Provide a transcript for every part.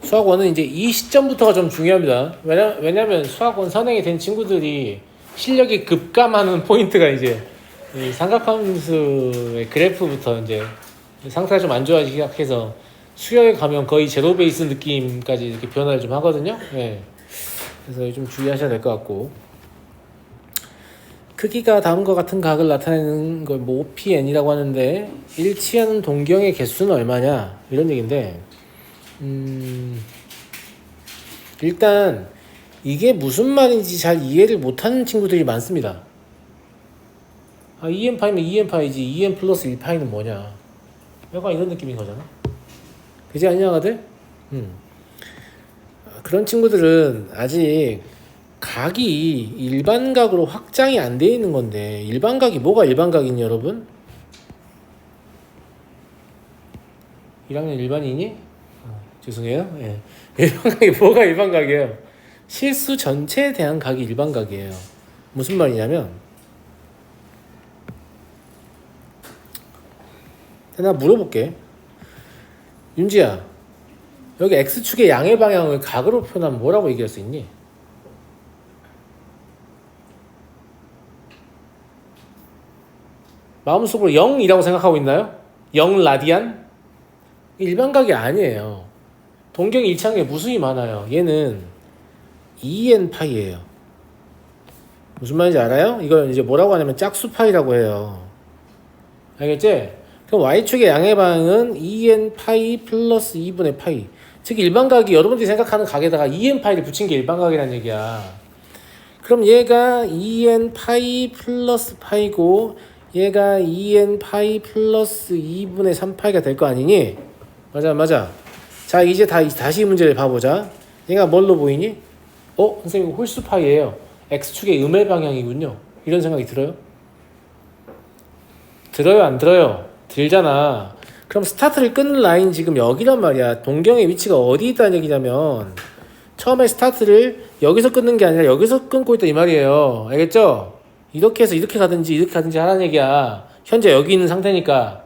수학원은 이제 이 시점부터가 좀 중요합니다. 왜냐면 수학원 선행이 된 친구들이 실력이 급감하는 포인트가 이제 이 삼각함수의 그래프부터 이제 상태가 좀 안 좋아지기 시작해서 수열에 가면 거의 제로 베이스 느낌까지 이렇게 변화를 좀 하거든요. 예. 그래서 좀 주의하셔야 될 것 같고, 크기가 다음과 같은 각을 나타내는 걸 뭐 OPN이라고 하는데 일치하는 동경의 개수는 얼마냐 이런 얘기인데, 일단 이게 무슨 말인지 잘 이해를 못하는 친구들이 많습니다. 아, 2n파이면 2n파이지 2n 플러스 1파이는 뭐냐, 약간 이런 느낌인 거잖아. 그지 않냐 아들? 그런 친구들은 아직 각이 일반각으로 확장이 안 돼 있는 건데, 일반각이 뭐가 일반각이니 여러분? 1학년 일반인이? 죄송해요. 예. 일반각이 뭐가 일반각이에요? 실수 전체에 대한 각이 일반각이에요. 무슨 말이냐면, 나 물어볼게. 윤지야, 여기 X축의 양의 방향을 각으로 표현하면 뭐라고 얘기할 수 있니? 마음속으로 0이라고 생각하고 있나요? 0 라디안? 일반각이 아니에요. 동경이 일치하는 게 무수히 많아요. 얘는 2n 파이예요. 무슨 말인지 알아요? 이걸 이제 뭐라고 하냐면 짝수 파이라고 해요. 알겠지? 그럼 y축의 양의 방향은 2n 파이 플러스 2분의 파이. 즉 일반각이 여러분들이 생각하는 각에다가 2n 파이를 붙인 게 일반각이라는 얘기야. 그럼 얘가 2n 파이 플러스 파이고 얘가 2n 파이 플러스 2분의 3파이가 될 거 아니니? 맞아. 자, 이제 다시 이 문제를 봐보자. 얘가 뭘로 보이니? 선생님 홀수 파이예요. x축의 음의 방향이군요. 이런 생각이 들어요? 들어요 안 들어요? 들잖아. 그럼 스타트를 끊는 라인 지금 여기란 말이야. 동경의 위치가 어디 있다는 얘기냐면, 처음에 스타트를 여기서 끊는 게 아니라 여기서 끊고 있다 이 말이에요. 알겠죠? 이렇게 해서 이렇게 가든지 하라는 얘기야. 현재 여기 있는 상태니까.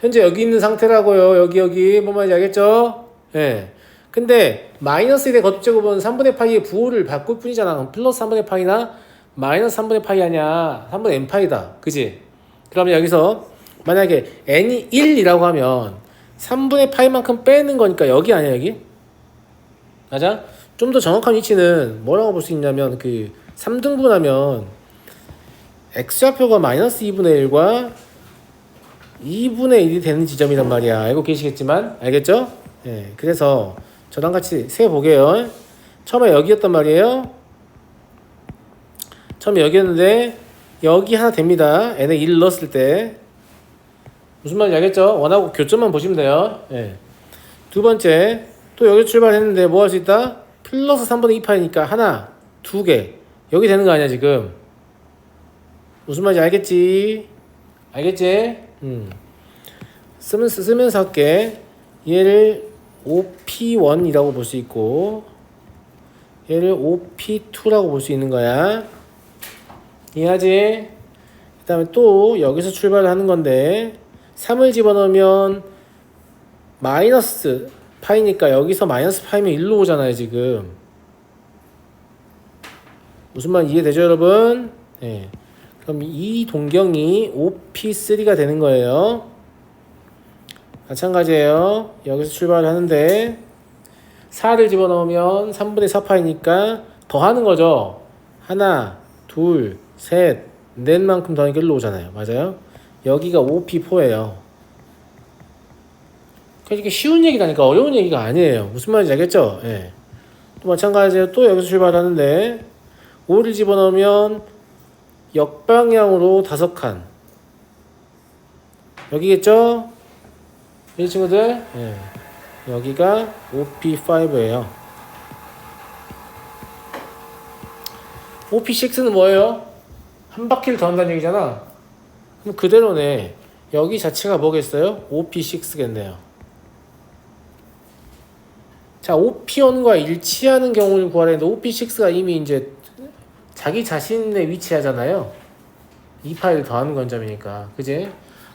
현재 여기 있는 상태라고요. 여기 뭔 말인지 알겠죠? 예. 근데 마이너스 1의 거듭제곱은 3분의 파이의 부호를 바꿀 뿐이잖아. 플러스 3분의 파이나 마이너스 3분의 파이 아니야. 3분의 n파이다. 그지? 그러면 여기서 만약에 n이 1이라고 하면 3분의 파이만큼 빼는 거니까 여기 아니야, 여기? 맞아? 좀 더 정확한 위치는 뭐라고 볼 수 있냐면, 그 3등분하면 x좌표가 마이너스 2분의 1과 2분의 1이 되는 지점이란 말이야. 알고 계시겠지만, 알겠죠? 예. 그래서 저랑 같이 세보게요. 처음에 여기였단 말이에요. 처음에 여기였는데 여기 하나 됩니다. n에 1을 넣었을 때. 무슨 말인지 알겠죠? 원하고 교점만 보시면 돼요. 예. 두 번째, 또 여기 출발했는데 뭐 할 수 있다? 플러스 3분의 2파이니까 하나, 두 개. 여기 되는 거 아니야 지금? 무슨 말인지 알겠지? 알겠지? 쓰면서 할게. 얘를 OP1이라고 볼 수 있고 얘를 OP2라고 볼 수 있는 거야. 이해하지? 그 다음에 또 여기서 출발을 하는 건데 3을 집어넣으면 마이너스 파이니까 여기서 마이너스 파이면 1로 오잖아요 지금. 무슨 말 이해되죠 여러분? 네. 그럼 이 동경이 OP3가 되는 거예요. 마찬가지예요. 여기서 출발을 하는데 4를 집어넣으면 3분의 4파이니까 더하는 거죠. 하나, 둘, 셋, 넷만큼 더하니까 1로 오잖아요. 맞아요? 여기가 OP4예요. 그러니까 쉬운 얘기라니까 어려운 얘기가 아니에요. 무슨 말인지 알겠죠? 예. 또 마찬가지예요. 또 여기서 출발하는데 5를 집어넣으면 역방향으로 5칸. 여기겠죠? 이 친구들, 예. 여기가 OP5예요. OP6는 뭐예요? 한 바퀴를 더 한다는 얘기잖아. 그럼 그대로네. 여기 자체가 뭐겠어요? OP6겠네요. 자, OP1과 일치하는 경우를 구하라 했는데 OP6가 이미 이제 자기 자신의 위치하잖아요. 이 파일을 더하는 관점이니까. 그지?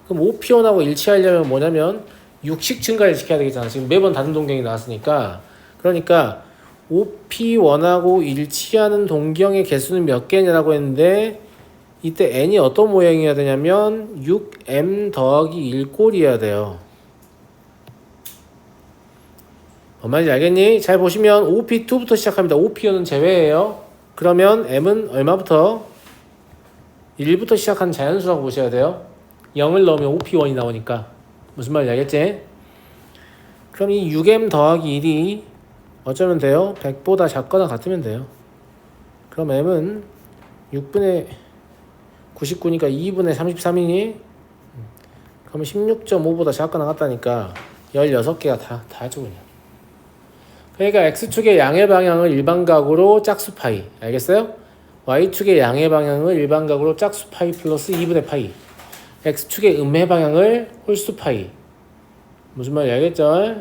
그럼 OP1하고 일치하려면 뭐냐면 6씩 증가를 시켜야 되겠잖아. 지금 매번 다른 동경이 나왔으니까. 그러니까 OP1하고 일치하는 동경의 개수는 몇 개냐라고 했는데 이때 n이 어떤 모양이어야 되냐면 6m 더하기 1 꼴이어야 돼요. 뭔 말인지 알겠니? 잘 보시면 OP2부터 시작합니다. OP1은 제외예요. 그러면 m은 얼마부터? 1부터 시작한 자연수라고 보셔야 돼요. 0을 넣으면 OP1이 나오니까. 무슨 말인지 알겠지? 그럼 이 6m 더하기 1이 어쩌면 돼요? 100보다 작거나 같으면 돼요. 그럼 m은 6분의 99니까 2분의 33이니? 그러면 16.5보다 작거나 같다니까 16개가 다 해줘 그냥. 그러니까 X축의 양의 방향을 일반각으로 짝수 파이. 알겠어요? Y축의 양의 방향을 일반각으로 짝수 파이 플러스 2분의 파이. X축의 음의 방향을 홀수 파이. 무슨 말인지 알겠죠?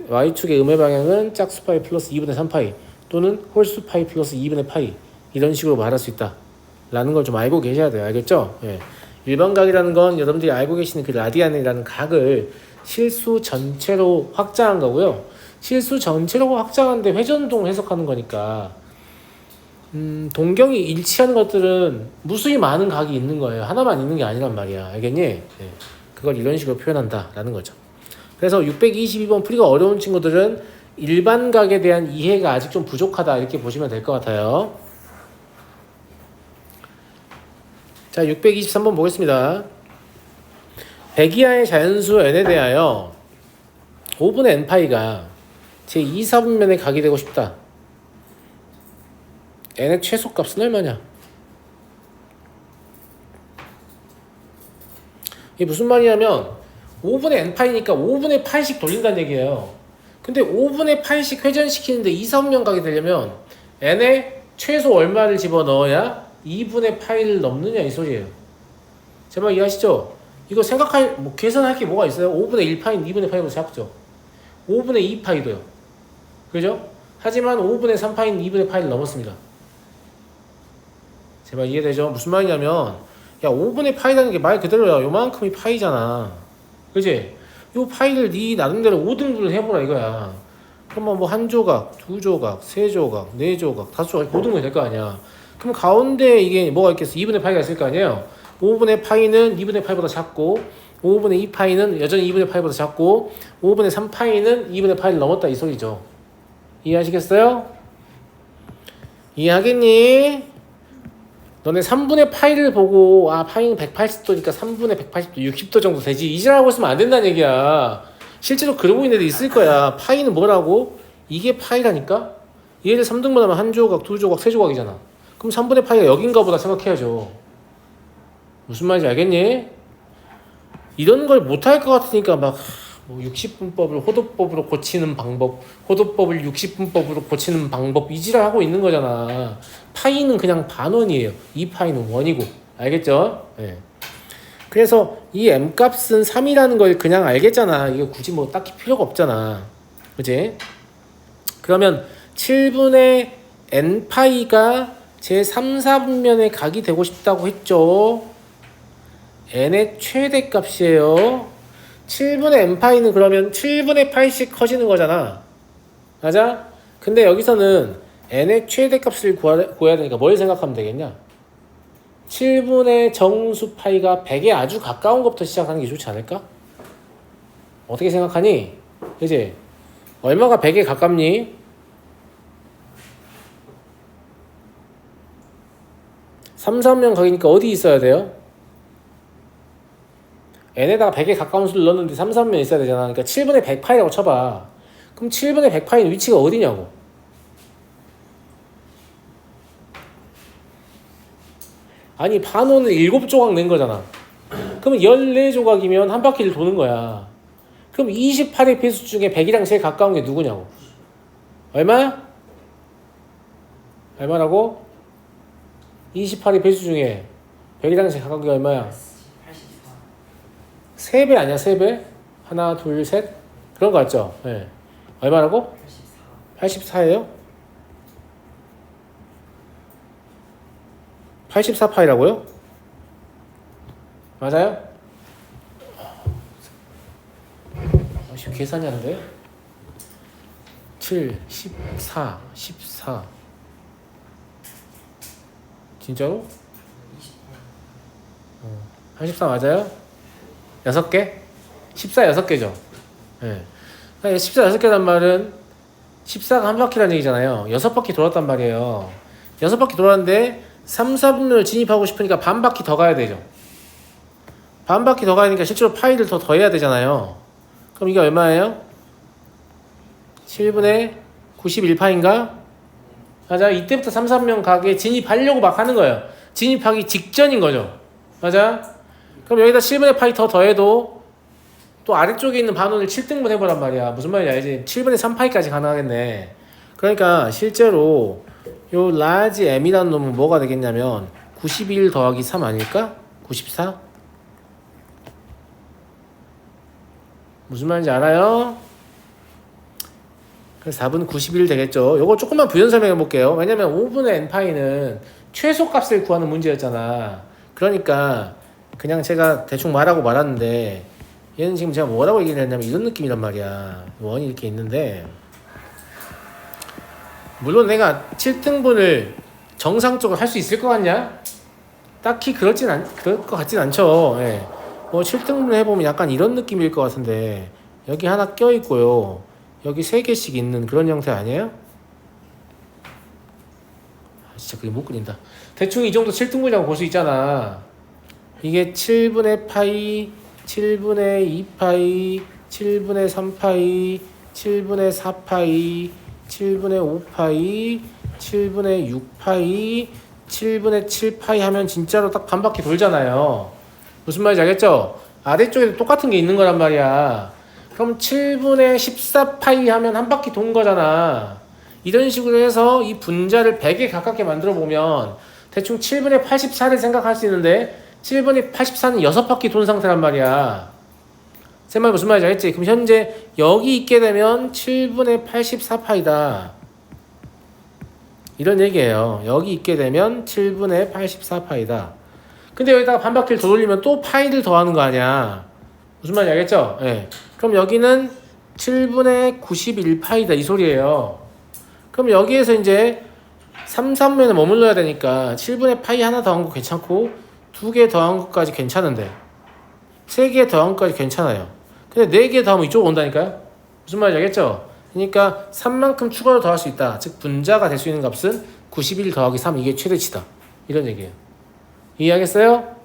Y축의 음의 방향은 짝수 파이 플러스 2분의 3파이 또는 홀수 파이 플러스 2분의 파이. 이런 식으로 말할 수 있다 라는 걸 좀 알고 계셔야 돼요. 알겠죠? 예. 일반각이라는 건 여러분들이 알고 계시는 그 라디안이라는 각을 실수 전체로 확장한 거고요. 실수 전체로 확장하는데 회전동 해석하는 거니까 동경이 일치하는 것들은 무수히 많은 각이 있는 거예요. 하나만 있는 게 아니란 말이야. 알겠니? 네. 그걸 이런 식으로 표현한다 라는 거죠. 그래서 622번 풀이가 어려운 친구들은 일반각에 대한 이해가 아직 좀 부족하다 이렇게 보시면 될 것 같아요. 자, 623번 보겠습니다. 100 이하의 자연수 n에 대하여 5분의 n파이가 제2사분면의 각이 되고 싶다. n의 최소값은 얼마냐? 이게 무슨 말이냐면 5분의 n파이니까 5분의 파이씩 돌린다는 얘기예요. 근데 5분의 파이씩 회전시키는데 2사분면 각이 되려면 n의 최소 얼마를 집어넣어야 2분의 파이를 넘느냐 이 소리예요. 제발 이해하시죠? 이거 계산할 게 뭐가 있어요? 5분의 1파이는 2분의 파이보다 작죠. 5분의 2파이도요. 그죠? 하지만 5분의 3파이는 2분의 파이를 넘었습니다. 제발 이해되죠? 무슨 말이냐면 야 5분의 파이라는 게 말 그대로야. 요만큼이 파이잖아. 그지? 요 파이를 네 나름대로 5등분을 해보라 이거야. 그러면 뭐 한 조각, 두 조각, 세 조각, 네 조각, 다섯 조각 5등분이 될 거 아니야. 그럼 가운데 이게 뭐가 있겠어? 2분의 파이가 있을 거 아니에요? 5분의 파이는 2분의 파이보다 작고 5분의 2 파이는 여전히 2분의 파이보다 작고 5분의 3 파이는 2분의 파이를 넘었다 이 소리죠. 이해하시겠어요? 이해하겠니? 너네 3분의 파이를 보고 파이는 180도니까 3분의 180도 60도 정도 되지 이지라고 있으면 안 된다는 얘기야. 실제로 그러고 있는 애들 있을 거야. 파이는 뭐라고? 이게 파이라니까? 얘를 3등분하면 한 조각, 두 조각, 세 조각이잖아. 그럼 3분의 파이가 여긴가 보다 생각해야죠. 무슨 말인지 알겠니? 이런 걸 못할 것 같으니까 막 60분법을 호도법으로 고치는 방법, 호도법을 60분법으로 고치는 방법 이지랄 하고 있는 거잖아. 파이는 그냥 반원이에요. 이 파이는 원이고. 알겠죠? 네. 그래서 이 m값은 3이라는 걸 그냥 알겠잖아. 이게 굳이 뭐 딱히 필요가 없잖아. 그치? 그러면 7분의 n파이가 제 3, 4분면의 각이 되고 싶다고 했죠. n의 최대값이에요. 7분의 n파이는 그러면 7분의 파이씩 커지는 거잖아. 맞아? 근데 여기서는 n의 최대값을 구해야 되니까 뭘 생각하면 되겠냐? 7분의 정수 파이가 100에 아주 가까운 것부터 시작하는 게 좋지 않을까? 어떻게 생각하니? 그치? 얼마가 100에 가깝니? 3, 3면 각이니까 어디 있어야 돼요? n에다가 100에 가까운 수를 넣었는데 3, 3면 있어야 되잖아. 그러니까 7분의 100파이라고 쳐봐. 그럼 7분의 100파이는 위치가 어디냐고. 아니 반원은 7조각 낸 거잖아. 그럼 14조각이면 한 바퀴를 도는 거야. 그럼 28의 배수 중에 100이랑 제일 가까운 게 누구냐고. 얼마야? 얼마라고? 28의 배수 중에 100이랑 제일 가까운 게 얼마야? 3배 아니야 3배? 하나 둘 셋 그런 거 같죠? 네. 얼마라고? 84예요? 84파이라고요? 맞아요? 지금 계산이 안 돼? 7, 14, 14. 진짜로? 34 맞아요? 6개? 14 6개죠? 예. 네. 14 6개란 말은 14가 한 바퀴라는 얘기잖아요. 6바퀴 돌았단 말이에요. 6바퀴 돌았는데 3, 4분면을 진입하고 싶으니까 반 바퀴 더 가야 되죠. 반 바퀴 더 가야 되니까 실제로 파이를 더 더해야 되잖아요. 그럼 이게 얼마예요? 7분의 91파인가? 맞아. 이때부터 3, 4면 가게 진입하려고 막 하는 거예요. 진입하기 직전인 거죠. 맞아? 그럼 여기다 7분의 파이 더 더해도 또 아래쪽에 있는 반원을 7등분 해보란 말이야. 무슨 말인지 알지? 7분의 3파이까지 가능하겠네. 그러니까 실제로 요 라지 m이라는 놈은 뭐가 되겠냐면 91 더하기 3 아닐까? 94? 무슨 말인지 알아요? 그래서 4분 91 되겠죠. 요거 조금만 부연 설명해 볼게요. 왜냐면 5분의 n파이는 최소값을 구하는 문제였잖아. 그러니까 그냥 제가 대충 말하고 말았는데 얘는 지금 제가 뭐라고 얘기를 했냐면 이런 느낌이란 말이야. 원이 이렇게 있는데 물론 내가 7등분을 정상적으로 할 수 있을 것 같냐? 딱히 그럴 것 같진 않죠. 예. 뭐 7등분 해보면 약간 이런 느낌일 것 같은데 여기 하나 껴있고요. 여기 3개씩 있는 그런 형태 아니에요? 진짜 그게 못 그린다. 대충 이 정도 7등분이라고 볼 수 있잖아. 이게 7분의 파이, 7분의 2파이, 7분의 3파이, 7분의 4파이, 7분의 5파이, 7분의 6파이, 7분의 7파이 하면 진짜로 딱 반 바퀴 돌잖아요. 무슨 말인지 알겠죠? 아래쪽에도 똑같은 게 있는 거란 말이야. 그럼 7분의 14파이 하면 한 바퀴 돈 거잖아. 이런 식으로 해서 이 분자를 100에 가깝게 만들어 보면 대충 7분의 84를 생각할 수 있는데 7분의 84는 6바퀴 돈 상태란 말이야. 제 말 무슨 말인지 알겠지? 그럼 현재 여기 있게 되면 7분의 84파이다. 이런 얘기예요. 여기 있게 되면 7분의 84파이다. 근데 여기다가 반 바퀴를 더 돌리면 또 파이를 더하는 거 아니야. 무슨 말인지 알겠죠? 예. 그럼 여기는 7분의 91파이다 이 소리예요. 그럼 여기에서 이제 3, 3면에 머물러야 되니까 7분의 파이 하나 더한 거 괜찮고 2개 더한 것까지 괜찮은데 3개 더한 것까지 괜찮아요. 근데 4개 더하면 이쪽 온다니까요? 무슨 말인지 알겠죠? 그러니까 3만큼 추가로 더할 수 있다. 즉 분자가 될 수 있는 값은 91 더하기 3 이게 최대치다. 이런 얘기예요. 이해하겠어요?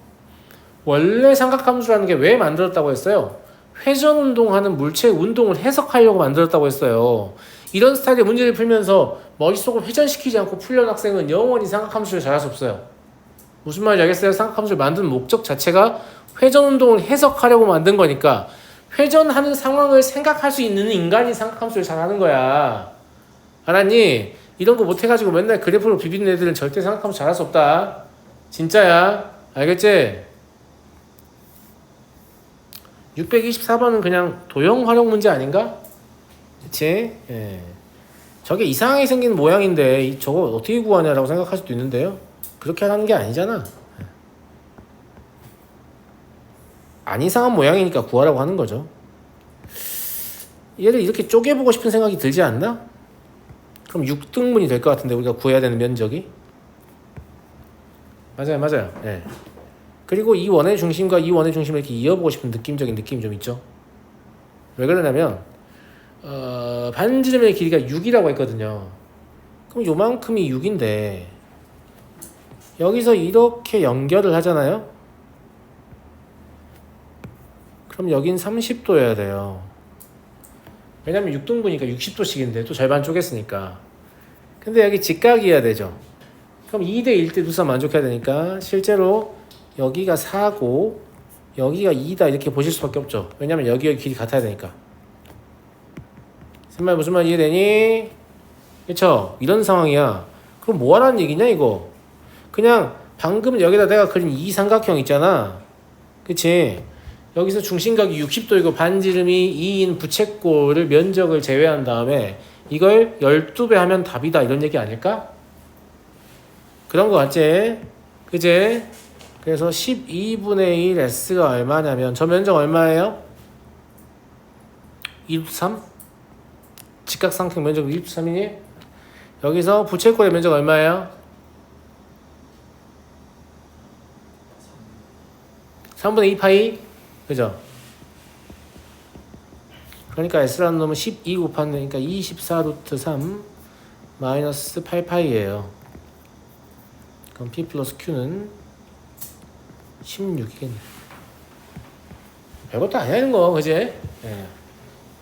원래 삼각함수라는 게 왜 만들었다고 했어요? 회전 운동하는 물체의 운동을 해석하려고 만들었다고 했어요. 이런 스타일의 문제를 풀면서 머릿속을 회전시키지 않고 풀려는 학생은 영원히 삼각함수를 잘할 수 없어요. 무슨 말인지 알겠어요? 삼각함수를 만든 목적 자체가 회전 운동을 해석하려고 만든 거니까 회전하는 상황을 생각할 수 있는 인간이 삼각함수를 잘하는 거야. 알았니? 이런 거 못해가지고 맨날 그래프로 비비는 애들은 절대 삼각함수 잘할 수 없다. 진짜야. 알겠지? 624번은 그냥 도형 활용 문제 아닌가? 그치? 예. 저게 이상하게 생긴 모양인데 저거 어떻게 구하냐라고 생각할 수도 있는데요. 그렇게 하는 게 아니잖아. 안 이상한 모양이니까 구하라고 하는 거죠. 얘를 이렇게 쪼개보고 싶은 생각이 들지 않나? 그럼 6등분이 될 것 같은데 우리가 구해야 되는 면적이? 맞아요. 예. 그리고 이 원의 중심과 이 원의 중심을 이렇게 이어보고 싶은 느낌적인 느낌이 좀 있죠. 왜 그러냐면 반지름의 길이가 6이라고 했거든요. 그럼 요만큼이 6인데 여기서 이렇게 연결을 하잖아요. 그럼 여긴 30도여야 돼요. 왜냐면 6등분이니까 60도씩인데 또 절반 쪼갰으니까. 근데 여기 직각이어야 되죠. 그럼 2대 1대 누사 만족해야 되니까 실제로 여기가 4고 여기가 2다 이렇게 보실 수밖에 없죠. 왜냐면 여기 길이 같아야 되니까. 선말 무슨 말 이해되니? 그쵸? 이런 상황이야. 그럼 뭐 하라는 얘기냐 이거? 그냥 방금 여기다 내가 그린 이 삼각형 있잖아. 그치? 여기서 중심각이 60도이고 반지름이 2인 부채꼴을 면적을 제외한 다음에 이걸 12배 하면 답이다 이런 얘기 아닐까? 그런 거 같지? 그치? 그래서 12분의 1 S가 얼마냐면 저 면적 얼마예요? 2루트 3? 직각삼각 면적 2루트 3이니? 여기서 부채꼴의 면적 얼마예요? 3분의 2 파이? 그죠? 그러니까 S라는 놈은 12 곱하니까 24 루트 3 마이너스 8파이예요. 그럼 P 플러스 Q는 16이겠네. 별것도 아니야 이런 거, 그지? 예.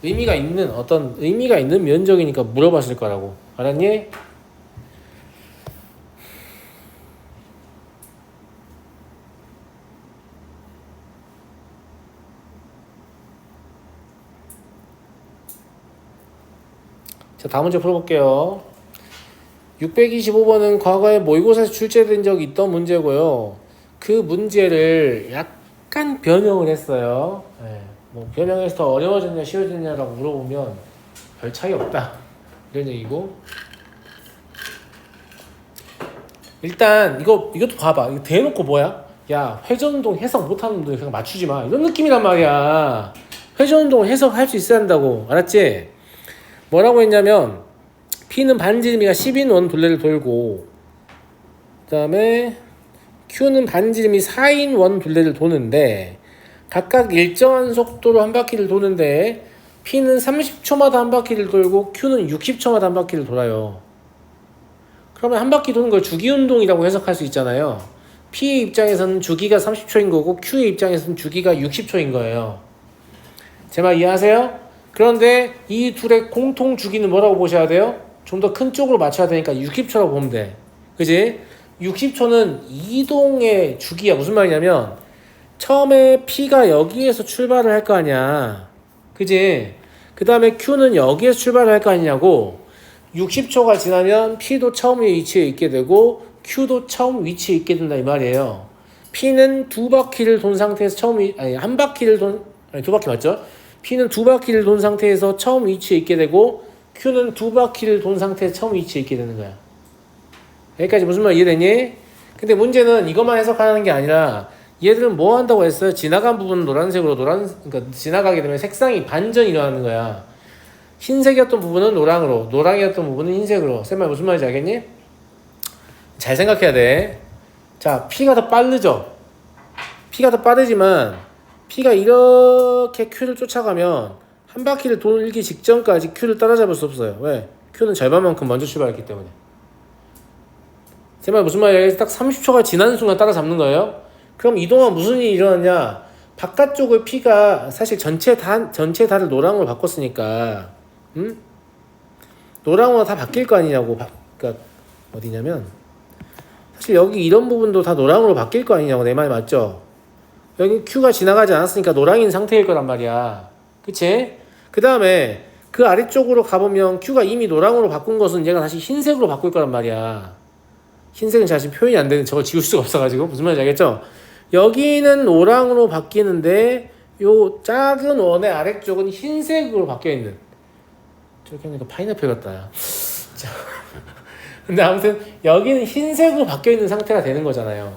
의미가 있는 어떤 의미가 있는 면적이니까 물어봤을 거라고. 알았니? 자, 다음 문제 풀어볼게요. 625번은 과거에 모의고사에서 출제된 적이 있던 문제고요. 그 문제를 약간 변형을 했어요. 네. 뭐 변형해서 더 어려워졌냐 쉬워졌냐라고 물어보면 별 차이 없다 이런 얘기고. 일단 이것도 봐봐. 이거 대놓고 뭐야? 야, 회전운동 해석 못하는 놈들 그냥 맞추지 마 이런 느낌이란 말이야. 회전운동을 해석할 수 있어야 한다고. 알았지? 뭐라고 했냐면 P는 반지름이가 10인 원 둘레를 돌고, 그 다음에 Q는 반지름이 4인 원 둘레를 도는데 각각 일정한 속도로 한 바퀴를 도는데 P는 30초마다 한 바퀴를 돌고 Q는 60초마다 한 바퀴를 돌아요. 그러면 한 바퀴 도는 걸 주기운동이라고 해석할 수 있잖아요. P의 입장에서는 주기가 30초인 거고 Q의 입장에서는 주기가 60초인 거예요. 제 말 이해하세요? 그런데 이 둘의 공통 주기는 뭐라고 보셔야 돼요? 좀 더 큰 쪽으로 맞춰야 되니까 60초라고 보면 돼. 그지? 60초는 이동의 주기야. 무슨 말이냐면 처음에 P가 여기에서 출발을 할 거 아니야. 그지? 그 다음에 Q는 여기에서 출발을 할 거 아니냐고. 60초가 지나면 P도 처음 위치에 있게 되고 Q도 처음 위치에 있게 된다 이 말이에요. P는 두 바퀴를 돈 상태에서 한 바퀴를 두 바퀴 맞죠? P는 두 바퀴를 돈 상태에서 처음 위치에 있게 되고 Q는 두 바퀴를 돈 상태에서 처음 위치에 있게 되는 거야. 여기까지 무슨 말 이해되니? 근데 문제는 이것만 해석하는 게 아니라 얘들은 뭐 한다고 했어요? 지나간 부분은 노란색으로 그러니까 지나가게 되면 색상이 반전이 일어나는 거야. 흰색이었던 부분은 노랑으로, 노랑이었던 부분은 흰색으로. 쌤말 무슨 말인지 알겠니? 잘 생각해야 돼. 자, P가 더 빠르죠? P가 더 빠르지만 P가 이렇게 Q를 쫓아가면 한 바퀴를 돌기 직전까지 Q를 따라잡을 수 없어요. 왜? Q는 절반만큼 먼저 출발했기 때문에. 제 말 무슨 말이야? 딱 30초가 지나는 순간 따라잡는 거예요. 그럼 이 동안 무슨 일이 일어났냐? 바깥쪽을 P가 사실 전체 달을 노랑으로 바꿨으니까, 노랑으로 다 바뀔 거 아니냐고. 그러니까 어디냐면 사실 여기 이런 부분도 다 노랑으로 바뀔 거 아니냐고. 내 말 맞죠? 여기 Q가 지나가지 않았으니까 노랑인 상태일 거란 말이야. 그치? 그 다음에 그 아래쪽으로 가보면 Q가 이미 노랑으로 바꾼 것은 얘가 다시 흰색으로 바꿀 거란 말이야. 흰색은 제가 지금 표현이 안 되는, 저걸 지울 수가 없어가지고. 무슨 말인지 알겠죠? 여기는 노랑으로 바뀌는데 요 작은 원의 아래쪽은 흰색으로 바뀌어있는. 저렇게 하니까 파인애플 같다. 자. 근데 아무튼 여기는 흰색으로 바뀌어있는 상태가 되는 거잖아요.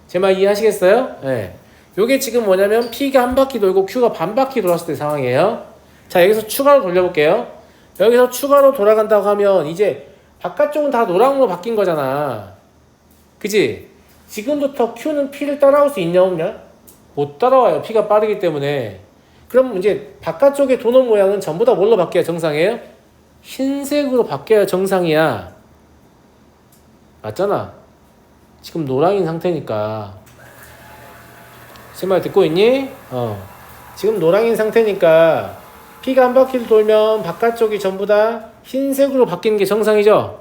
제 말 이해하시겠어요? 네. 요게 지금 뭐냐면 P가 한 바퀴 돌고 Q가 반 바퀴 돌았을 때 상황이에요. 자, 여기서 추가로 돌려볼게요. 여기서 추가로 돌아간다고 하면 이제 바깥쪽은 다 노랑으로 바뀐 거잖아. 그치? 지금부터 Q는 P를 따라올 수 있냐 없냐? 못 따라와요. P가 빠르기 때문에. 그럼 이제 바깥쪽의 도넛 모양은 전부 다 뭘로 바뀌어야 정상이에요? 흰색으로 바뀌어야 정상이야. 맞잖아. 지금 노랑인 상태니까. 제 말 듣고 있니? 지금 노랑인 상태니까 P가 한 바퀴를 돌면 바깥쪽이 전부 다 흰색으로 바뀌는 게 정상이죠?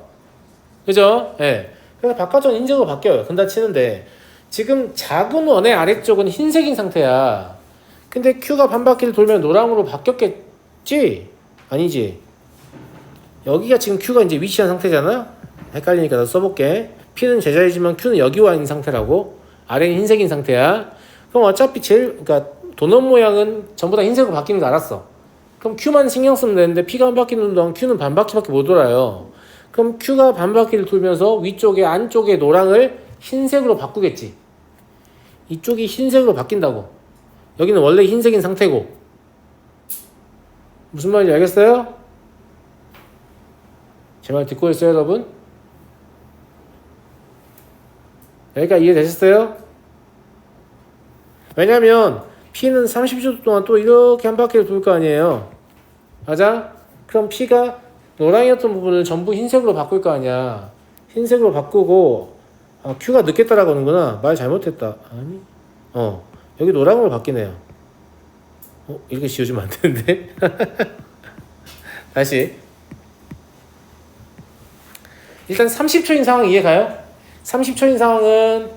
그죠? 예. 네. 그래서 바깥쪽은 흰색으로 바뀌어요. 근다 치는데 지금 작은 원의 아래쪽은 흰색인 상태야. 근데 Q가 반 바퀴를 돌면 노랑으로 바뀌었겠지? 아니지? 여기가 지금 Q가 이제 위치한 상태잖아? 헷갈리니까 나도 써볼게. P는 제자리지만 Q는 여기 와 있는 상태라고. 아래는 흰색인 상태야. 그럼 어차피 그러니까 도넛 모양은 전부 다 흰색으로 바뀌는 거 알았어. 그럼 Q만 신경 쓰면 되는데 P가 한 바퀴 도는 동안 Q는 반 바퀴밖에 못 돌아요. 그럼 Q가 반 바퀴를 돌면서 위쪽에 안쪽에 노랑을 흰색으로 바꾸겠지. 이쪽이 흰색으로 바뀐다고. 여기는 원래 흰색인 상태고. 무슨 말인지 알겠어요? 제 말 듣고 있어요, 여러분? 여기까지 이해되셨어요? 왜냐면 P는 30초 동안 또 이렇게 한 바퀴를 돌 거 아니에요. 맞아? 그럼 P가 노랑이었던 부분을 전부 흰색으로 바꿀 거 아니야. 흰색으로 바꾸고 Q가 늦게 따라가는구나. 말 잘못했다. 아니 여기 노랑으로 바뀌네요. 이렇게 지워주면 안 되는데. 다시. 일단 30초인 상황 이해가요? 30초인 상황은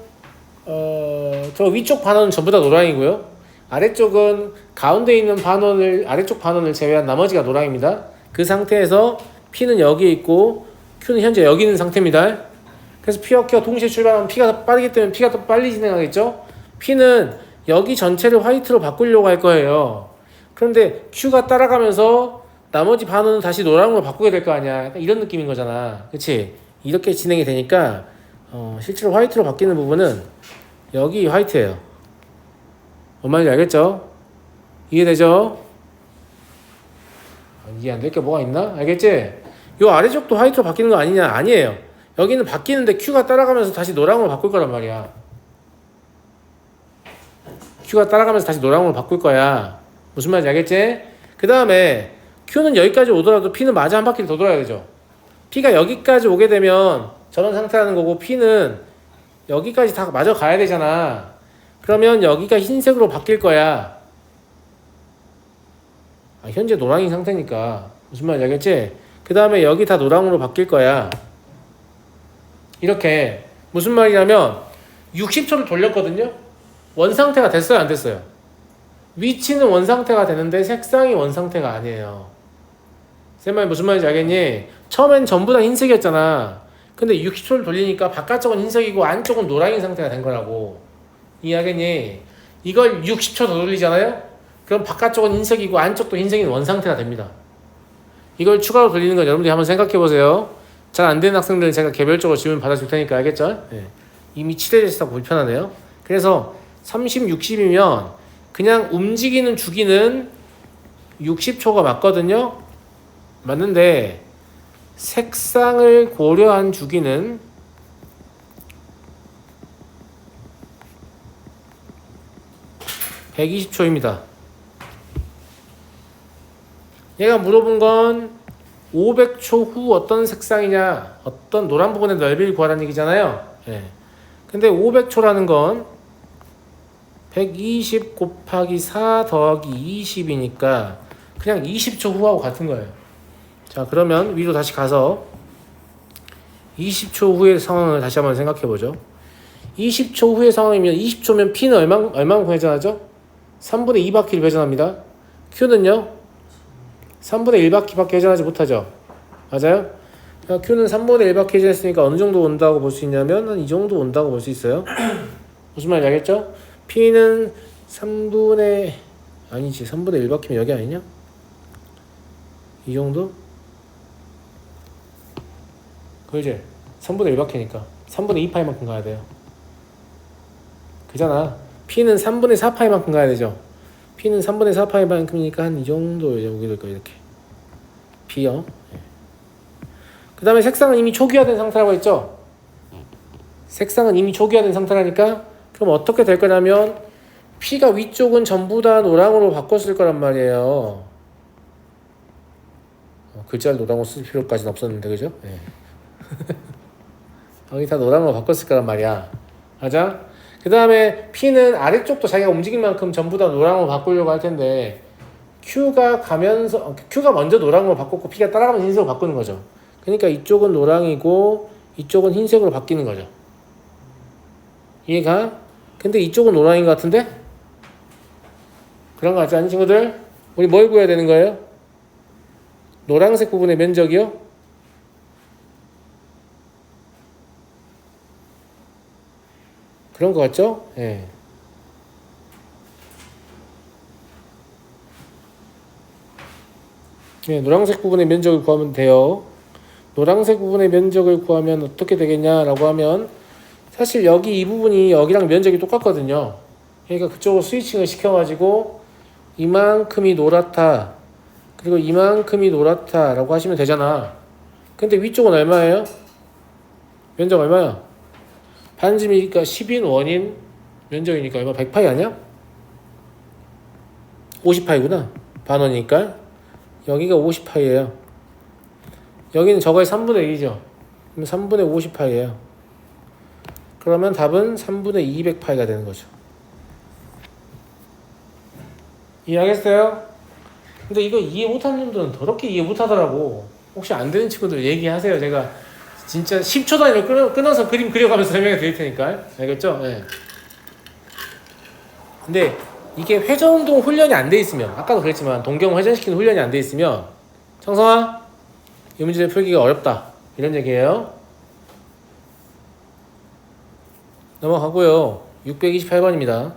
저 위쪽 반원은 전부 다 노랑이고요. 아래쪽은 가운데 있는 반원을 아래쪽 반원을 제외한 나머지가 노랑입니다. 그 상태에서 P는 여기에 있고 Q는 현재 여기 있는 상태입니다. 그래서 P와 Q가 동시에 출발하면 P가 더 빠르기 때문에 P가 더 빨리 진행하겠죠. P는 여기 전체를 화이트로 바꾸려고 할 거예요. 그런데 Q가 따라가면서 나머지 반원은 다시 노랑으로 바꾸게 될 거 아니야. 약간 이런 느낌인 거잖아. 그치? 이렇게 진행이 되니까 실제로 화이트로 바뀌는 부분은 여기 화이트예요. 뭔 말인지 알겠죠? 이해되죠? 이해 안 될 게 뭐가 있나? 알겠지? 요 아래쪽도 화이트로 바뀌는 거 아니냐? 아니에요. 여기는 바뀌는데 Q가 따라가면서 다시 노랑으로 바꿀 거란 말이야. Q가 따라가면서 다시 노랑으로 바꿀 거야. 무슨 말인지 알겠지? 그 다음에 Q는 여기까지 오더라도 P는 마저 한 바퀴를 더 돌아야 되죠. P가 여기까지 오게 되면 저런 상태라는 거고 P는 여기까지 다 마저 가야 되잖아. 그러면 여기가 흰색으로 바뀔 거야. 현재 노랑인 상태니까. 무슨 말인지 알겠지? 그 다음에 여기 다 노랑으로 바뀔 거야. 이렇게. 무슨 말이냐면 60초를 돌렸거든요. 원상태가 됐어요, 안 됐어요? 위치는 원상태가 되는데 색상이 원상태가 아니에요. 쌤말 무슨 말인지 알겠니? 처음엔 전부 다 흰색이었잖아. 근데 60초를 돌리니까 바깥쪽은 흰색이고 안쪽은 노랑인 상태가 된 거라고. 이해하겠니? 이걸 60초 더 돌리잖아요? 그럼 바깥쪽은 흰색이고 안쪽도 흰색인 원상태가 됩니다. 이걸 추가로 돌리는 건 여러분들이 한번 생각해 보세요. 잘 안 되는 학생들은 제가 개별적으로 질문 받아줄 테니까 알겠죠? 네. 이미 칠해져 있어서 불편하네요. 그래서 30, 60이면 그냥 움직이는 주기는 60초가 맞거든요. 맞는데 색상을 고려한 주기는 120초입니다. 얘가 물어본 건 500초 후 어떤 색상이냐, 어떤 노란 부분의 넓이를 구하라는 얘기잖아요. 예. 근데 500초라는 건 120 곱하기 4 더하기 20이니까 그냥 20초 후하고 같은 거예요. 자, 그러면 위로 다시 가서 20초 후의 상황을 다시 한번 생각해 보죠. 20초 후의 상황이면 20초면 P는 얼마만큼 회전하죠? 3분의 2바퀴를 회전합니다. Q는요? 3분의 1바퀴밖에 회전하지 못하죠. 맞아요? Q는 3분의 1바퀴 회전했으니까 어느 정도 온다고 볼 수 있냐면 한 이 정도 온다고 볼 수 있어요. 무슨 말인지 알겠죠? P는 3분의 1바퀴면 여기 아니냐? 이 정도? 그지? 3분의 1바퀴니까 3분의 2파이만큼 가야 돼요. 그잖아. P는 3분의 4파이만큼 가야 되죠. P는 3분의 4파이만큼이니까 한 이 정도 여기 될 거예요. 이렇게 P요. 그 다음에 색상은 이미 초기화된 상태라고 했죠. 색상은 이미 초기화된 상태라니까 그럼 어떻게 될 거냐면 P가 위쪽은 전부 다 노랑으로 바꿨을 거란 말이에요. 글자를 노랑으로 쓸 필요까지는 없었는데 그죠? 네. 여기 다 노랑으로 바꿨을 거란 말이야. 맞아? 그 다음에 P는 아래쪽도 자기가 움직인 만큼 전부 다 노랑으로 바꾸려고 할 텐데 Q가 먼저 노랑으로 바꿨고 P가 따라가면서 흰색으로 바꾸는 거죠. 그러니까 이쪽은 노랑이고 이쪽은 흰색으로 바뀌는 거죠. 이해가? 근데 이쪽은 노랑인 것 같은데? 그런 거 같지 않니 친구들? 우리 뭘 구해야 되는 거예요? 노란색 부분의 면적이요? 그런 거 같죠? 예. 네, 노란색 부분의 면적을 구하면 돼요. 노란색 부분의 면적을 구하면 어떻게 되겠냐라고 하면 사실 여기 이 부분이 여기랑 면적이 똑같거든요. 그러니까 그쪽으로 스위칭을 시켜가지고 이만큼이 노랗다. 그리고 이만큼이 노랗다 라고 하시면 되잖아. 근데 위쪽은 얼마예요? 면적 얼마야? 반지미니까 10인 원인 면적이니까 얼마? 100파이 아니야? 50파이구나. 반원이니까 여기가 50파이예요. 여기는 저거의 3분의 1이죠. 그럼 3분의 50파이예요. 그러면 답은 3분의 200파이가 되는 거죠. 이해하겠어요? 근데 이거 이해 못하는 놈들은 더럽게 이해 못하더라고. 혹시 안 되는 친구들 얘기하세요. 제가 진짜 10초 단위로 끊어서 그림 그려가면서 설명해 드릴 테니까. 알겠죠? 네. 근데 이게 회전운동 훈련이 안 돼 있으면, 아까도 그랬지만 동경 회전시키는 훈련이 안 돼 있으면 청성아 이 문제 풀기가 어렵다 이런 얘기예요. 넘어가고요. 628번입니다.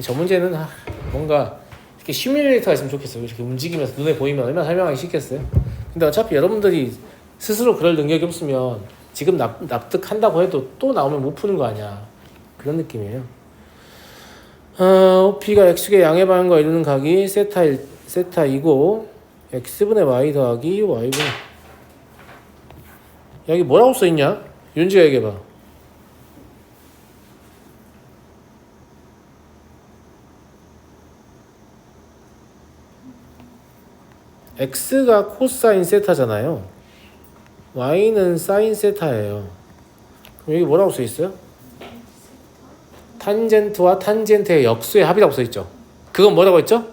저 문제는 뭔가 이렇게 시뮬레이터가 있으면 좋겠어요. 이렇게 움직이면서 눈에 보이면 얼마나 설명하기 쉽겠어요. 근데 어차피 여러분들이 스스로 그럴 능력이 없으면 지금 납득한다고 해도 또 나오면 못 푸는 거 아니야. 그런 느낌이에요. OP가 X축의 양의 반응과 이루는 각이 세타이고 X분의 Y 더하기 Y분의 여기 뭐라고 써있냐? 윤지가 얘기해봐. X가 코사인 세타잖아요. Y는 사인 세타예요. 그럼 여기 뭐라고 써있어요? 탄젠트와 탄젠트의 역수의 합이라고 써있죠. 그건 뭐라고 했죠?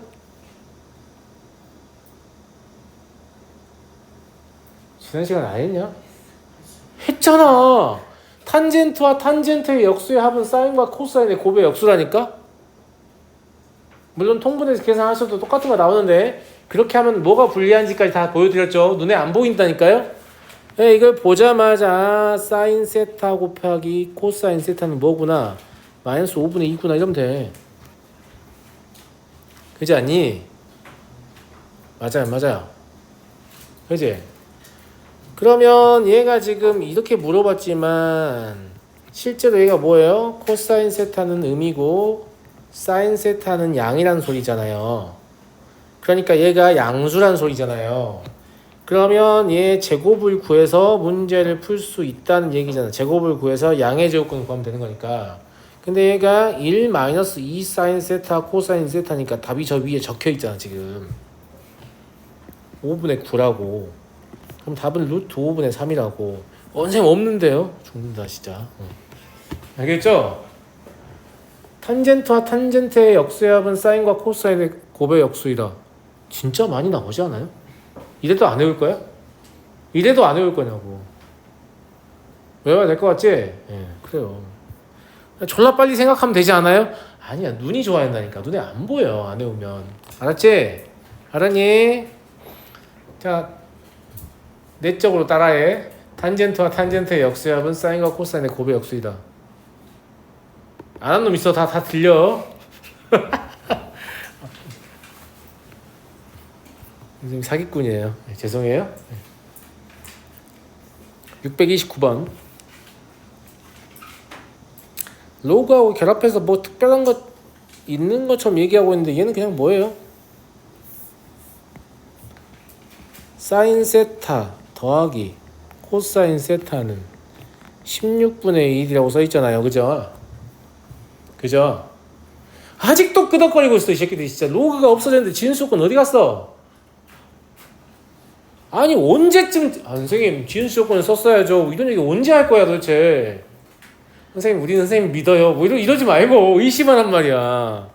지난 시간 안 했냐? 했잖아. 탄젠트와 탄젠트의 역수의 합은 사인과 코사인의 곱의 역수라니까? 물론 통분해서 계산하셔도 똑같은 거 나오는데 그렇게 하면 뭐가 불리한지까지 다 보여드렸죠. 눈에 안 보인다니까요. 네, 이걸 보자마자 사인 세타 곱하기 코사인 세타는 뭐구나, 마이너스 5분의 2구나 이러면 돼. 그지 않니? 맞아요. 그지? 그러면 얘가 지금 이렇게 물어봤지만 실제로 얘가 뭐예요? 코사인 세타는 음이고 사인 세타는 양이라는 소리잖아요. 그러니까 얘가 양수란 소리잖아요. 그러면 얘 제곱을 구해서 문제를 풀 수 있다는 얘기잖아. 제곱을 구해서 양의 제곱근을 구하면 되는 거니까. 근데 얘가 1-2 사인 세타 코사인 세타니까 답이 저 위에 적혀 있잖아 지금. 5분의 9라고. 그럼 답은 루트 5분의 3이라고. 선생님 없는데요? 죽는다 진짜. 알겠죠? 탄젠트와 탄젠트의 역수의 합은 사인과 코사인의 곱의 역수이다. 진짜 많이 나오지 않아요? 이래도 안 외울 거야? 이래도 안 외울 거냐고. 외워야 될 것 같지? 예, 그래요. 졸라 빨리 생각하면 되지 않아요? 아니야, 눈이 좋아야 한다니까. 눈에 안 보여, 안 외우면. 알았지? 알았니? 자, 내적으로 따라해. 탄젠트와 탄젠트의 역수의 합은 사인과 코사인의 곱의 역수이다. 안 한 놈 있어. 다 들려. 선생님 사기꾼이에요. 네, 죄송해요. 629번. 로그하고 결합해서 뭐 특별한 것 있는 것처럼 얘기하고 있는데 얘는 그냥 뭐예요? 사인 세타 더하기 코사인 세타는 16분의 1이라고 써있잖아요. 그죠? 아직도 끄덕거리고 있어 이 새끼들이 진짜. 로그가 없어졌는데 진수권 어디 갔어? 아니 언제쯤 선생님 진수 조건을 썼어야죠. 이런 얘기 언제 할 거야 도대체. 선생님 우리는 선생님 믿어요. 뭐 이러지 말고 의심하란 말이야.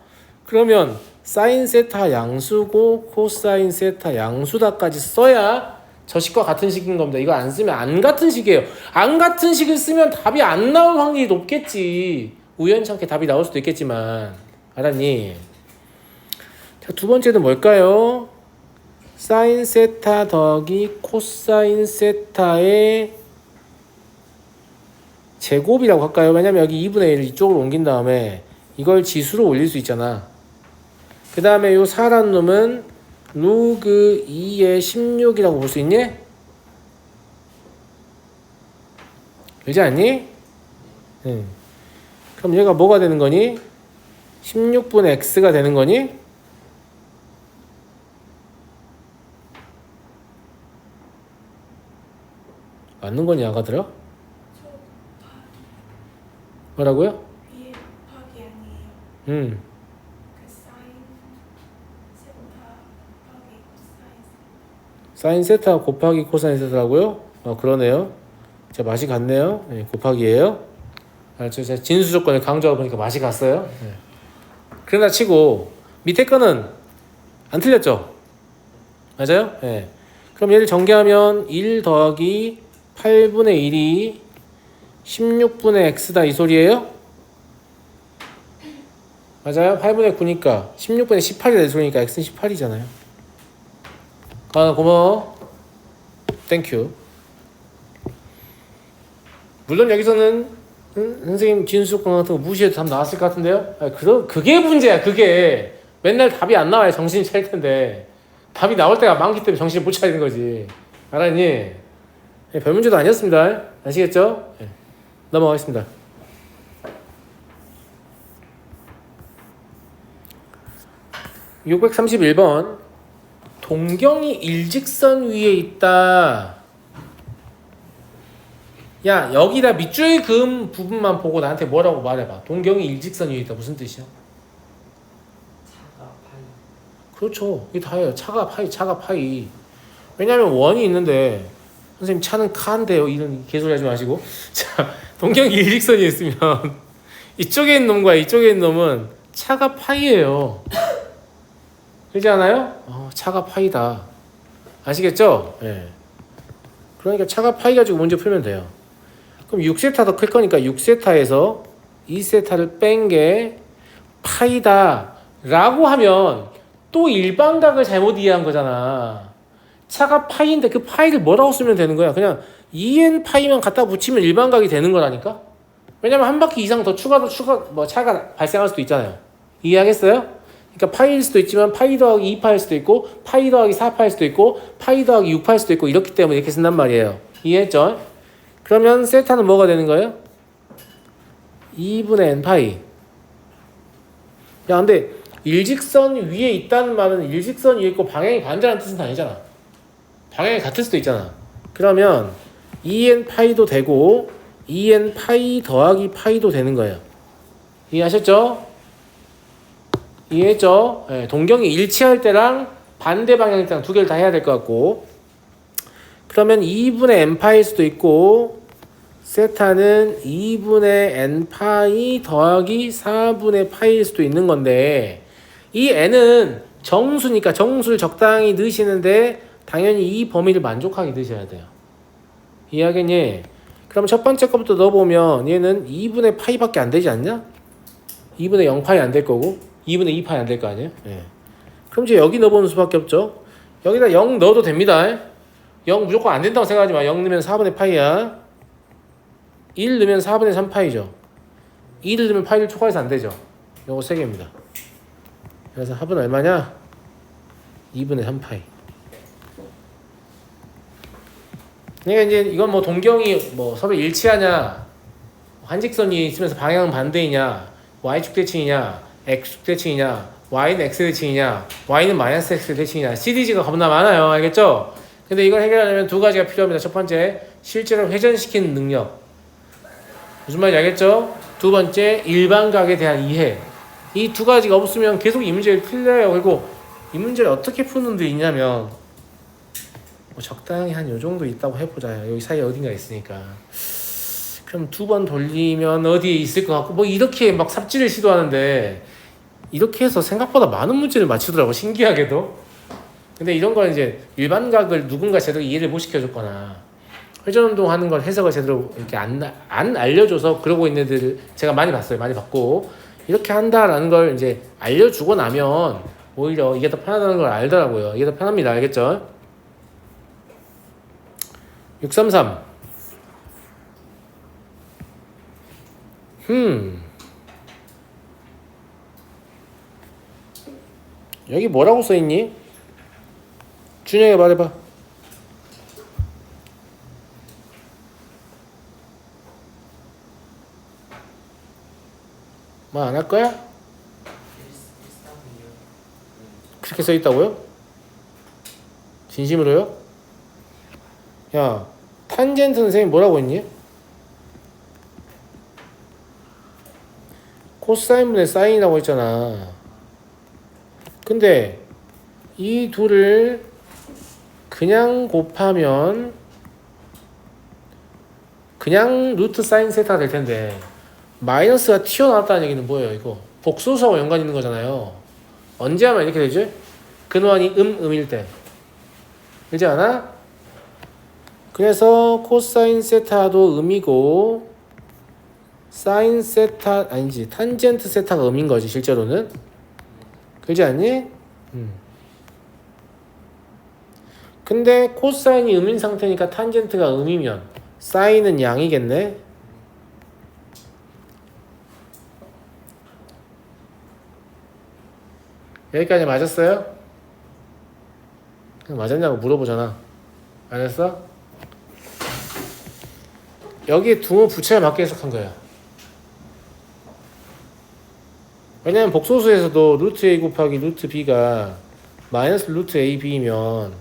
그러면 사인 세타 양수고 코사인 세타 양수다까지 써야 저 식과 같은 식인 겁니다. 이거 안 쓰면 안 같은 식이에요. 안 같은 식을 쓰면 답이 안 나올 확률이 높겠지. 우연찮게 답이 나올 수도 있겠지만. 알았니? 자, 두 번째는 뭘까요? 사인 세타 더하기 코사인 세타의 제곱이라고 할까요? 왜냐면 여기 2분의 1을 이쪽으로 옮긴 다음에 이걸 지수로 올릴 수 있잖아. 그 다음에 요 4라는 놈은 로그 2의 16이라고 볼 수 있니? 그렇지 않니? 응. 그럼 얘가 뭐가 되는 거니? 16분의 x가 되는 거니? 맞는 거니 아가들아? 저 뭐라고요? 위에 곱하기 아니에요. 음. 그 사인 세타 곱하기 코사인 사인 세타 곱하기 코사인 세타라고요? 그러네요. 자, 맛이 같네요. 네, 곱하기예요. 제가 진수 조건을 강조하고 보니까 맛이 갔어요. 네. 그러나 치고 밑에 거는 안 틀렸죠? 맞아요? 네. 그럼 얘를 전개하면 1 더하기 8분의 1이 16분의 x다 이 소리예요? 맞아요? 8분의 9니까 16분의 18이다 이 소리니까 x는 18이잖아요. 아, 고마워. 땡큐. 물론 여기서는 선생님 진수조건 같은 거 무시해도 답 나왔을 것 같은데요? 그게 문제야. 그게 맨날 답이 안 나와야 정신이 차릴 텐데 답이 나올 때가 많기 때문에 정신을 못 차리는 거지. 알았니? 별 문제도 아니었습니다. 아시겠죠? 네. 넘어가겠습니다. (631번) 동경이 일직선 위에 있다. 야, 여기다 밑줄 그은 부분만 보고 나한테 뭐라고 말해봐. 동경이 일직선 위에 있다. 무슨 뜻이야? 차가 파이. 그렇죠. 이게 다예요. 차가 파이. 왜냐면 원이 있는데 선생님 차는 카인데요. 이런 개소리 하지 마시고. 자, 동경이 일직선이 있으면 이쪽에 있는 놈과 이쪽에 있는 놈은 차가 파이예요. 그렇지 않아요? 차가 파이다. 아시겠죠? 예. 네. 그러니까 차가 파이 가지고 문제 풀면 돼요. 그럼 6세타 더 클 거니까 6세타에서 2세타를 뺀 게 파이다 라고 하면 또 일반각을 잘못 이해한 거잖아. 차가 파이인데 그 파이를 뭐라고 쓰면 되는 거야? 그냥 2n 파이만 갖다 붙이면 일반각이 되는 거라니까? 왜냐면 한 바퀴 이상 더 차가 발생할 수도 있잖아요. 이해하겠어요? 그러니까 파이일 수도 있지만 파이 더하기 2파일 수도 있고 파이 더하기 4파일 수도 있고 파이 더하기 6파일 수도 있고 이렇기 때문에 이렇게 쓴단 말이에요. 이해했죠? 그러면 세타는 뭐가 되는 거예요? 2분의 n파이. 야, 근데 일직선 위에 있다는 말은 일직선 위에 있고 방향이 반대라는 뜻은 아니잖아. 방향이 같을 수도 있잖아. 그러면 2n파이도 되고 2n파이 더하기 파이도 되는 거예요. 이해하셨죠? 이해했죠? 네, 동경이 일치할 때랑 반대 방향일 때랑 두 개를 다 해야 될 것 같고. 그러면 2분의 n파일 수도 있고 세타는 2분의 n파이 더하기 4분의 파일 수도 있는 건데 이 n은 정수니까 정수를 적당히 넣으시는데 당연히 이 범위를 만족하게 넣으셔야 돼요. 이해하겠니? 그럼 첫 번째 거부터 넣어보면 얘는 2분의 파이밖에 안 되지 않냐? 2분의 0파이 안 될 거고 2분의 2파이 안 될 거 아니에요? 네. 그럼 이제 여기 넣어보는 수밖에 없죠. 여기다 0 넣어도 됩니다. 0 무조건 안 된다고 생각하지 마. 0 넣으면 4분의 파이야. 1 넣으면 4분의 3파이죠. 2를 넣으면 파이를 초과해서 안 되죠. 요거 3개입니다. 그래서 합은 얼마냐? 2분의 3파이. 그러니까 이제 이건 뭐 동경이 뭐 서로 일치하냐, 한직선이 있으면서 방향은 반대이냐, y축 대칭이냐, x축 대칭이냐, y는 x 대칭이냐, y는 마이너스 x 대칭이냐, 시리즈가 겁나 많아요. 알겠죠? 근데 이걸 해결하려면 두 가지가 필요합니다. 첫 번째, 실제로 회전시키는 능력. 무슨 말인지 알겠죠? 두 번째, 일반각에 대한 이해. 이 두 가지가 없으면 계속 이 문제를 풀려요. 그리고 이 문제를 어떻게 푸는 데 있냐면 뭐 적당히 한 요 정도 있다고 해보자. 여기 사이에 어딘가 있으니까. 그럼 두 번 돌리면 어디에 있을 것 같고 뭐 이렇게 막 삽질을 시도하는데 이렇게 해서 생각보다 많은 문제를 맞추더라고. 신기하게도. 근데 이런 걸 이제 일반각을 누군가 제대로 이해를 못 시켜줬거나 회전운동 하는 걸 해석을 제대로 이렇게 안 알려줘서 그러고 있는 애들 제가 많이 봤어요. 많이 봤고 이렇게 한다라는 걸 이제 알려주고 나면 오히려 이게 더 편하다는 걸 알더라고요. 이게 더 편합니다. 알겠죠? 633 여기 뭐라고 써있니? 준영이 말해봐. 뭐 안 할 거야? 그렇게 써있다고요? 진심으로요? 야, 탄젠트 선생님 뭐라고 했니? 코사인분의 사인이라고 했잖아. 근데 이 둘을 그냥 곱하면 그냥 루트 사인 세타가 될 텐데 마이너스가 튀어나왔다는 얘기는 뭐예요? 이거 복소수하고 연관 있는 거잖아요. 언제 하면 이렇게 되죠? 근원이 음일 때. 그렇지 않아? 그래서 코사인 세타도 음이고 사인 세타 아니지 탄젠트 세타가 음인 거지 실제로는. 그렇지 않니? 근데 코사인이 음인 상태니까 탄젠트가 음이면 사인은 양이겠네. 여기까지 맞았어요? 맞았냐고 물어보잖아. 알았어? 여기에 둥어 부채에 맞게 해석한 거야. 왜냐면 복소수에서도 루트 a 곱하기 루트 b가 마이너스 루트 ab이면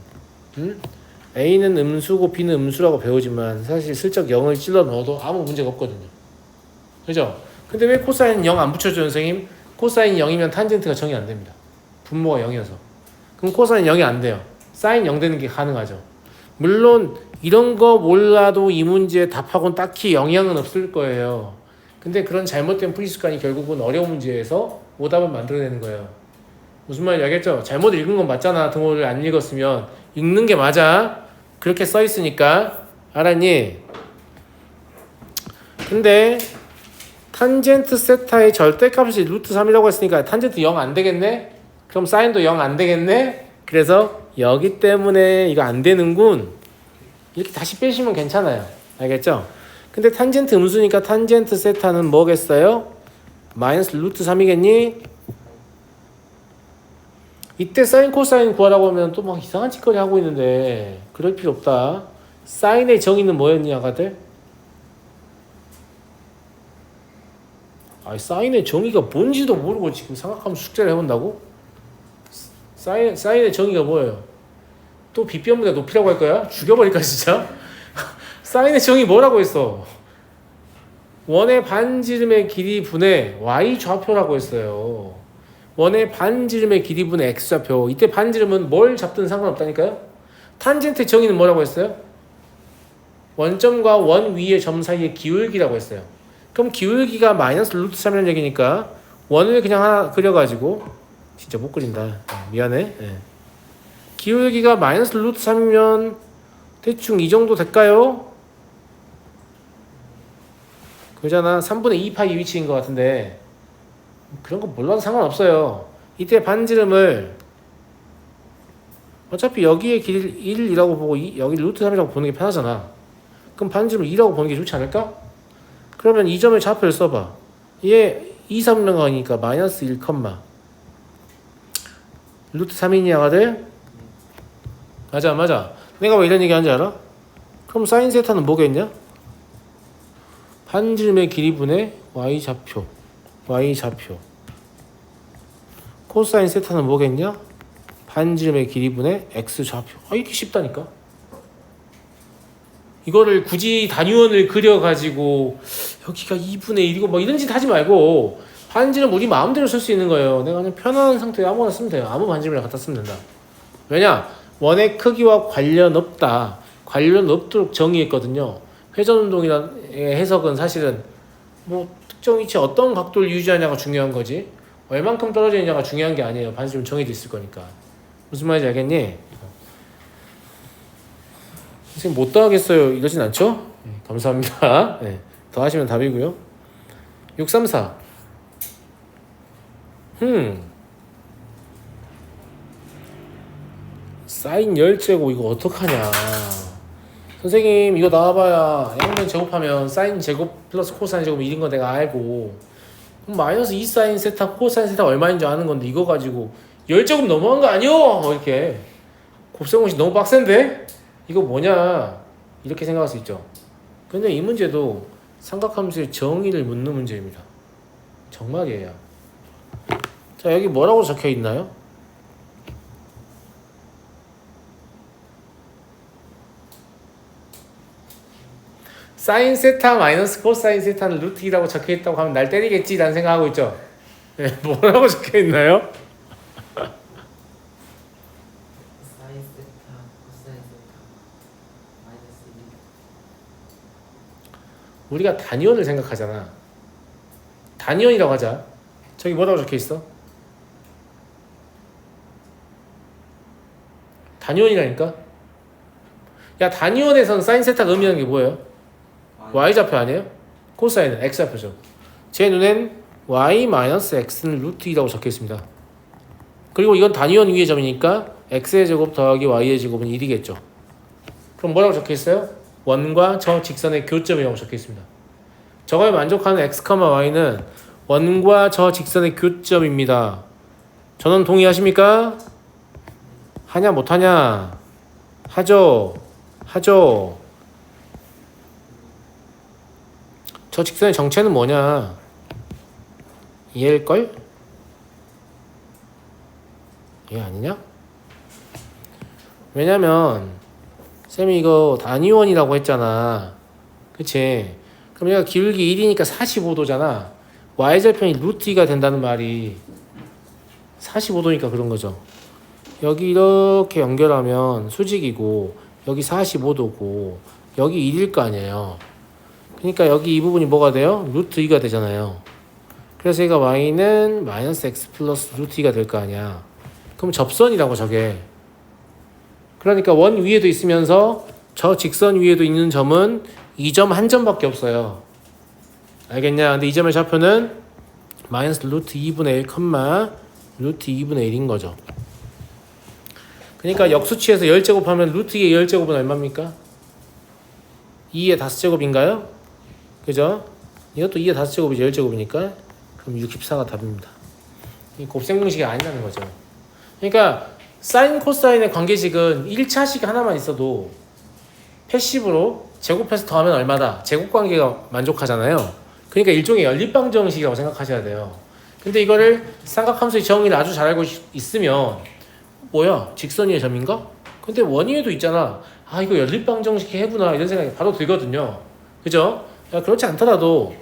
a는 음수고 b는 음수라고 배우지만 사실 슬쩍 0을 찔러 넣어도 아무 문제가 없거든요. 그죠? 근데 왜 코사인 0 안 붙여줘요 선생님? 코사인 0이면 탄젠트가 정이 안 됩니다. 분모가 0이어서. 그럼 코사인 0이 안 돼요. 사인 0 되는 게 가능하죠. 물론 이런 거 몰라도 이 문제의 답하고는 딱히 영향은 없을 거예요. 근데 그런 잘못된 풀이습관이 결국은 어려운 문제에서 오답을 만들어내는 거예요. 무슨 말인지 알겠죠? 잘못 읽은 건 맞잖아. 등호를 안 읽었으면. 읽는 게 맞아. 그렇게 써 있으니까. 알았니? 근데 탄젠트 세타의 절대값이 루트 3이라고 했으니까 탄젠트 0 안 되겠네? 그럼 사인도 0 안 되겠네? 그래서 여기 때문에 이거 안 되는군. 이렇게 다시 빼시면 괜찮아요. 알겠죠? 근데 탄젠트 음수니까 탄젠트 세타는 뭐겠어요? 마이너스 루트 3이겠니? 이때 사인 코사인 구하라고 하면 또 막 이상한 짓거리 하고 있는데 그럴 필요 없다. 사인의 정의는 뭐였니 아가들? 아니 사인의 정의가 뭔지도 모르고 지금 삼각함수 숙제를 해본다고? 사인의 정의가 뭐예요? 또 빗변보다 높이라고 할 거야? 죽여버릴까 진짜? 사인의 정의 뭐라고 했어? 원의 반지름의 길이 분의 y 좌표라고 했어요. 원의 반지름의 길이 분의 x 좌표. 이때 반지름은 뭘 잡든 상관없다니까요? 탄젠트의 정의는 뭐라고 했어요? 원점과 원 위의 점 사이의 기울기라고 했어요. 그럼 기울기가 마이너스 루트 3이라는 얘기니까 원을 그냥 하나 그려가지고 진짜 못 그린다. 미안해. 네. 기울기가 마이너스 루트 3이면 대충 이 정도 될까요? 그러잖아. 3분의 2파이 위치인 것 같은데 그런 거 몰라도 상관없어요. 이때 반지름을 어차피 여기에 길 1이라고 보고 여기 루트 3이라고 보는 게 편하잖아. 그럼 반지름을 2라고 보는 게 좋지 않을까? 그러면 이 점의 좌표를 써봐. 얘 2, 3는 거니까 마이너스 1, 루트 3이니 아가들? 맞아. 내가 왜 이런 얘기 하는지 알아? 그럼 사인 세타는 뭐겠냐? 반지름의 길이 분의 y 좌표. 코사인 세타는 뭐겠냐? 반지름의 길이 분의 x 좌표. 이렇게 쉽다니까. 이거를 굳이 단위원을 그려가지고 여기가 2분의 1이고 뭐 이런 짓 하지 말고 반지름 우리 마음대로 쓸 수 있는 거예요. 내가 그냥 편안한 상태에 아무거나 쓰면 돼요. 아무 반지름이랑 갖다 쓰면 된다. 왜냐? 원의 크기와 관련 없다. 관련 없도록 정의했거든요. 회전운동이라는 해석은 사실은 뭐 특정 위치에 어떤 각도를 유지하냐가 중요한 거지 얼만큼 떨어져 있냐가 중요한 게 아니에요. 반지름 정해져 있을 거니까. 무슨 말인지 알겠니? 선생님 못 더하겠어요 이러진 않죠? 네, 감사합니다. 네, 더 하시면 답이고요. 634 사인 10제곱 이거 어떡하냐. 선생님 이거 나와봐야 양면 제곱하면 사인 제곱 플러스 코사인 제곱 1인 거 내가 알고 그럼 마이너스 2 사인 세타 코사인 세타 얼마인 줄 아는 건데 이거 가지고 10제곱 넘어간 거 아니요? 이렇게 곱셈공식 너무 빡센데? 이거 뭐냐 이렇게 생각할 수 있죠. 근데 이 문제도 삼각함수의 정의를 묻는 문제입니다. 정말이에요. 자 여기 뭐라고 적혀 있나요? 사인 세타 마이너스 코사인 세타는 루트 2라고 적혀있다고 하면 날 때리겠지 라는 생각하고 있죠. 네, 뭐라고 적혀있나요? 사인 세타 코사인 세타 마이너스 2. 우리가 단위원을 생각하잖아. 단위원이라고 하자. 저기 뭐라고 적혀있어? 단위원이라니까? 야, 단위원에서는 사인 세타가 의미하는 게 뭐예요? y좌표 아니에요? 코사인은 x좌표죠. 제 눈엔 y-x는 루트 2라고 적혀있습니다. 그리고 이건 단위원 위의 점이니까 x의 제곱 더하기 y의 제곱은 1이겠죠. 그럼 뭐라고 적혀있어요? 원과 저 직선의 교점이라고 적혀있습니다. 저거에 만족하는 x, y는 원과 저 직선의 교점입니다. 저는 동의하십니까? 하냐 못하냐? 하죠. 하죠. 저 직선의 정체는 뭐냐? 이해일걸? 이해 아니냐? 왜냐면 쌤이 이거 단위원이라고 했잖아. 그치? 그럼 얘가 기울기 1이니까 45도잖아. y절편이 루트 2가 된다는 말이 45도니까 그런 거죠. 여기 이렇게 연결하면 수직이고 여기 45도고 여기 1일 거 아니에요. 그러니까 여기 이 부분이 뭐가 돼요? 루트 2가 되잖아요. 그래서 얘가 y는 마이너스 x 플러스 루트 2가 될 거 아니야. 그럼 접선이라고 저게. 그러니까 원 위에도 있으면서 저 직선 위에도 있는 점은 이 점 한 점밖에 없어요. 알겠냐? 근데 이 점의 좌표는 마이너스 루트 2분의 1, 루트 2분의 1인 거죠. 그러니까 역수치에서 10제곱 하면 루트 2의 10제곱은 얼마입니까? 2의 5제곱인가요? 그죠? 이것도 2의 5제곱이 10제곱이니까 그럼 64가 답입니다. 이 곱셈공식이 아니라는 거죠. 그러니까 사인 코사인의 관계식은 1차식 하나만 있어도 패시브로 제곱해서 더하면 얼마다? 제곱관계가 만족하잖아요. 그러니까 일종의 연립방정식이라고 생각하셔야 돼요. 근데 이거를 삼각함수의 정의를 아주 잘 알고 있으면 뭐야? 직선 위의 점인가? 근데 원 위에도 있잖아. 아, 이거 연립방정식이 해구나 이런 생각이 바로 들거든요. 그죠? 야, 그렇지 않더라도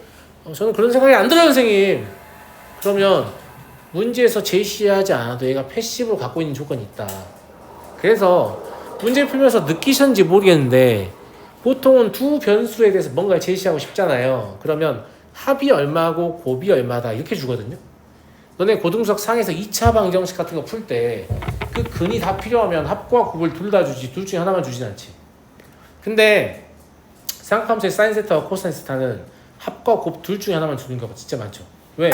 저는 그런 생각이 안 들어요, 선생님. 그러면 문제에서 제시하지 않아도 얘가 패시브로 갖고 있는 조건이 있다. 그래서 문제 풀면서 느끼셨는지 모르겠는데 보통은 두 변수에 대해서 뭔가를 제시하고 싶잖아요. 그러면 합이 얼마고 곱이 얼마다 이렇게 주거든요. 너네 고등수학 상에서 2차 방정식 같은 거 풀 때 그 근이 다 필요하면 합과 곱을 둘 다 주지 둘 중에 하나만 주진 않지. 근데 삼각함수의 사인 세타와 코사인 세타는 합과 곱 둘 중에 하나만 주는 경우가 진짜 많죠. 왜?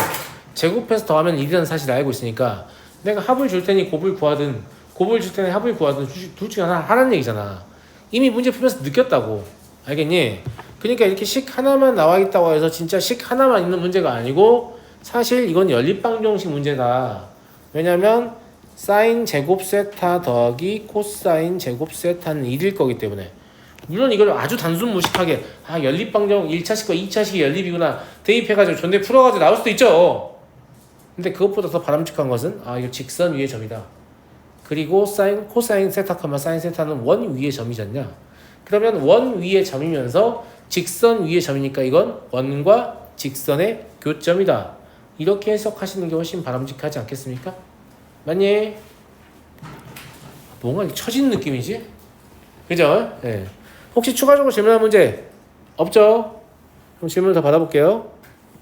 제곱해서 더하면 1이라는 사실을 알고 있으니까 내가 합을 줄 테니 곱을 구하든 곱을 줄 테니 합을 구하든 둘 중에 하나 하라는 얘기잖아. 이미 문제 풀면서 느꼈다고. 알겠니? 그러니까 이렇게 식 하나만 나와 있다고 해서 진짜 식 하나만 있는 문제가 아니고 사실 이건 연립방정식 문제다. 왜냐면 사인 제곱 세타 더하기 코사인 제곱 세타는 1일 거기 때문에. 물론 이걸 아주 단순 무식하게 연립방정 1차식과 2차식이 연립이구나 대입해가지고 존내 풀어가지고 나올 수도 있죠. 근데 그것보다 더 바람직한 것은 이거 직선 위의 점이다. 그리고 사인 코사인 세타, 사인 세타는 원 위의 점이잖냐. 그러면 원 위의 점이면서 직선 위의 점이니까 이건 원과 직선의 교점이다. 이렇게 해석하시는 게 훨씬 바람직하지 않겠습니까? 맞니? 뭔가 처진 느낌이지? 그죠? 네. 혹시 추가적으로 질문할 문제 없죠? 그럼 질문을 더 받아볼게요.